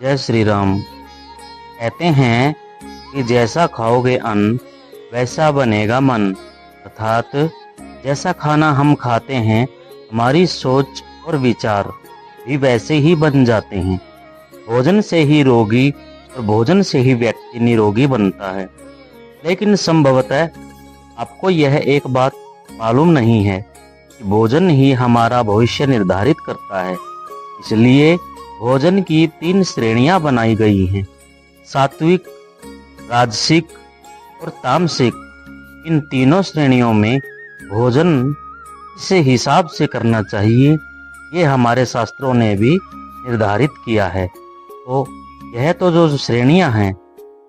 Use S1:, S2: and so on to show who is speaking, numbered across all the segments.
S1: जय श्री राम। कहते हैं कि जैसा खाओगे अन्न वैसा बनेगा मन, अर्थात जैसा खाना हम खाते हैं हमारी सोच और विचार भी वैसे ही बन जाते हैं। भोजन से ही रोगी और भोजन से ही व्यक्ति निरोगी बनता है। लेकिन संभवतः आपको यह एक बात मालूम नहीं है कि भोजन ही हमारा भविष्य निर्धारित करता है। इसलिए भोजन की 3 श्रेणियां बनाई गई हैं: सात्विक, राजसिक और तामसिक। इन तीनों श्रेणियों में भोजन किस हिसाब से करना चाहिए ये हमारे शास्त्रों ने भी निर्धारित किया है। तो यह तो जो श्रेणियां हैं,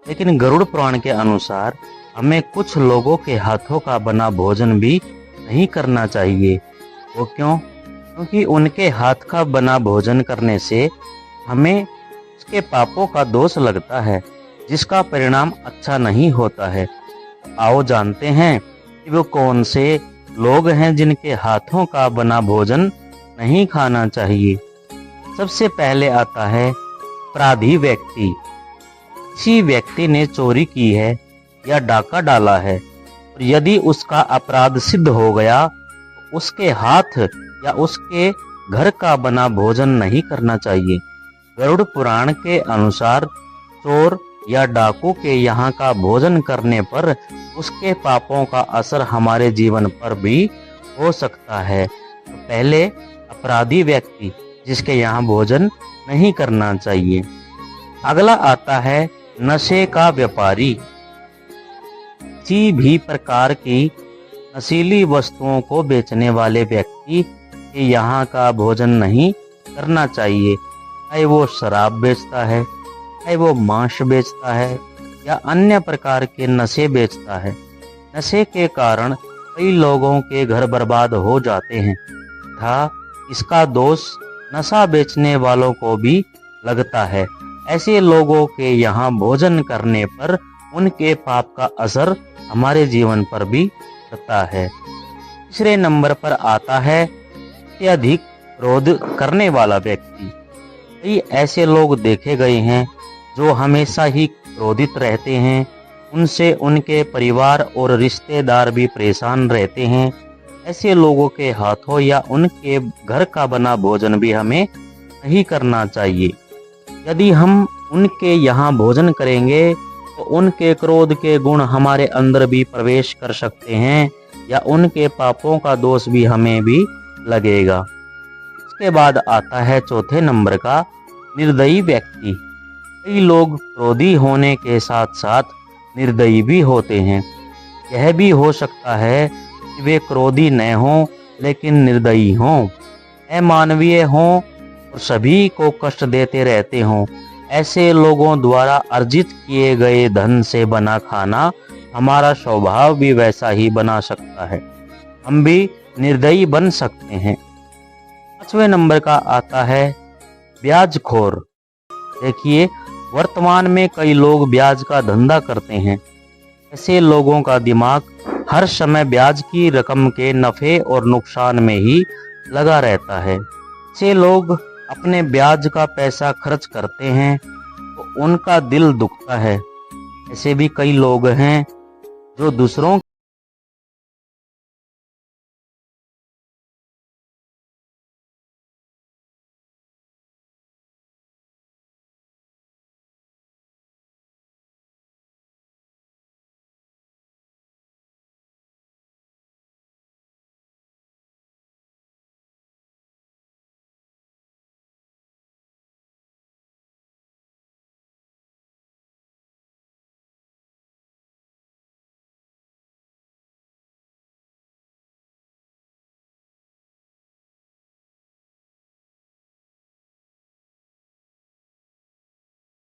S1: लेकिन गरुड़ पुराण के अनुसार हमें कुछ लोगों के हाथों का बना भोजन भी नहीं करना चाहिए। वो क्यों? क्योंकि उनके हाथ का बना भोजन करने से हमें उसके पापों का दोष लगता है, जिसका परिणाम अच्छा नहीं होता है। आओ जानते हैं कि वो कौन से लोग हैं जिनके हाथों का बना भोजन नहीं खाना चाहिए। सबसे पहले आता है अपराधी व्यक्ति। किसी व्यक्ति ने चोरी की है या डाका डाला है और यदि उसका अपराध सिद्ध हो गया तो उसके हाथ या उसके घर का बना भोजन नहीं करना चाहिए। गरुड़ पुराण के अनुसार चोर या डाकू के यहाँ का भोजन करने पर उसके पापों का असर हमारे जीवन पर भी हो सकता है। तो पहले अपराधी व्यक्ति जिसके यहाँ भोजन नहीं करना चाहिए। अगला आता है नशे का व्यापारी। किसी भी प्रकार की नशीली वस्तुओं को बेचने वाले व्यक्ति के यहाँ का भोजन नहीं करना चाहिए। चाहे वो शराब बेचता है, चाहे वो मांस बेचता है या अन्य प्रकार के नशे बेचता है। नशे के कारण कई लोगों के घर बर्बाद हो जाते हैं तथा इसका दोष नशा बेचने वालों को भी लगता है। ऐसे लोगों के यहाँ भोजन करने पर उनके पाप का असर हमारे जीवन पर भी पड़ता है। तीसरे नंबर पर आता है अत्यधिक क्रोध करने वाला व्यक्ति। कई ऐसे लोग देखे गए हैं जो हमेशा ही क्रोधित रहते हैं। उनसे उनके परिवार और रिश्तेदार भी परेशान रहते हैं। ऐसे लोगों के हाथों या उनके घर का बना भोजन भी हमें नहीं करना चाहिए। यदि हम उनके यहाँ भोजन करेंगे तो उनके क्रोध के गुण हमारे अंदर भी प्रवेश कर सकते हैं या उनके पापों का दोष भी हमें भी लगेगा। इसके बाद आता है चौथे नंबर का निर्दयी व्यक्ति। कई लोग क्रोधी होने के साथ साथ निर्दयी भी होते हैं। यह भी हो सकता है कि वे क्रोधी न हों लेकिन निर्दयी हों, अमानवीय हों और सभी को कष्ट देते रहते हों। ऐसे लोगों द्वारा अर्जित किए गए धन से बना खाना हमारा स्वभाव भी वैसा ही बना सकता है। हम भी निर्दयी बन सकते हैं। 5वें नंबर का आता है ब्याजखोर। देखिए, वर्तमान में कई लोग ब्याज का धंधा करते हैं। ऐसे लोगों का दिमाग हर समय ब्याज की रकम के नफे और नुकसान में ही लगा रहता है। ऐसे लोग अपने ब्याज का पैसा खर्च करते हैं तो उनका दिल दुखता है। ऐसे भी कई लोग हैं जो दूसरों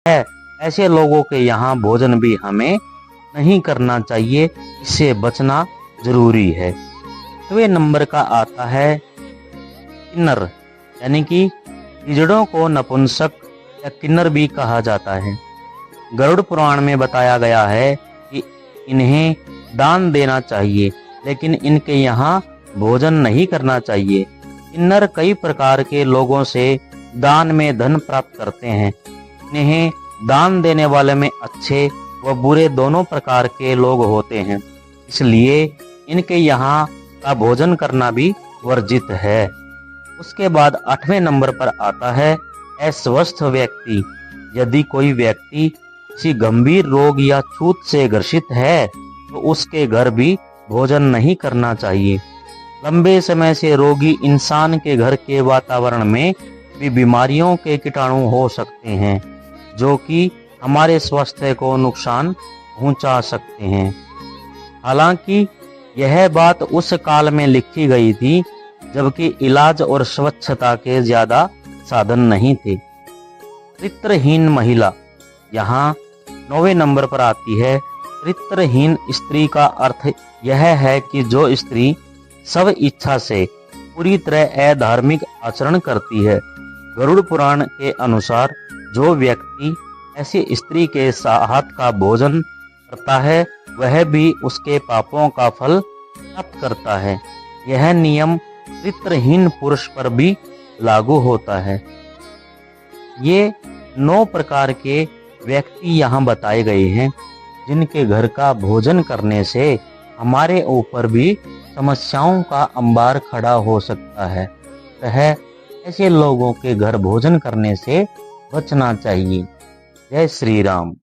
S1: है, ऐसे लोगों के यहाँ भोजन भी हमें नहीं करना चाहिए। इससे बचना जरूरी है। 6वें नंबर का आता है किन्नर, यानी कि हिजड़ों को नपुंसक या किन्नर भी कहा जाता है। गरुड़ पुराण में बताया गया है कि इन्हें दान देना चाहिए लेकिन इनके यहाँ भोजन नहीं करना चाहिए। किन्नर कई प्रकार के लोगों से दान में धन प्राप्त करते हैं। इन्हें दान देने वाले में अच्छे व बुरे दोनों प्रकार के लोग होते हैं, इसलिए इनके यहाँ का भोजन करना भी वर्जित है। उसके बाद 8वें नंबर पर आता है अस्वस्थ व्यक्ति। यदि कोई व्यक्ति किसी गंभीर रोग या छूत से ग्रसित है तो उसके घर भी भोजन नहीं करना चाहिए। लंबे समय से रोगी इंसान के घर के वातावरण में भी बीमारियों के कीटाणु हो सकते हैं, जो कि हमारे स्वास्थ्य को नुकसान पहुंचा सकते हैं। हालांकि यह बात उस काल में लिखी गई थी जबकि इलाज और स्वच्छता के ज्यादा साधन नहीं थे। चरित्रहीन महिला यहाँ 9वें नंबर पर आती है। चरित्रहीन स्त्री का अर्थ यह है कि जो स्त्री सब इच्छा से पूरी तरह अधार्मिक आचरण करती है। गरुड़ पुराण के अनुसार जो व्यक्ति ऐसी स्त्री के साथ का भोजन करता है वह भी उसके पापों का फल प्राप्त करता है। यह नियम चरित्रहीन पुरुष पर भी लागू होता है। ये 9 प्रकार के व्यक्ति यहाँ बताए गए हैं जिनके घर का भोजन करने से हमारे ऊपर भी समस्याओं का अंबार खड़ा हो सकता है। ऐसे लोगों के घर भोजन करने से बचना चाहिए। जय श्री राम।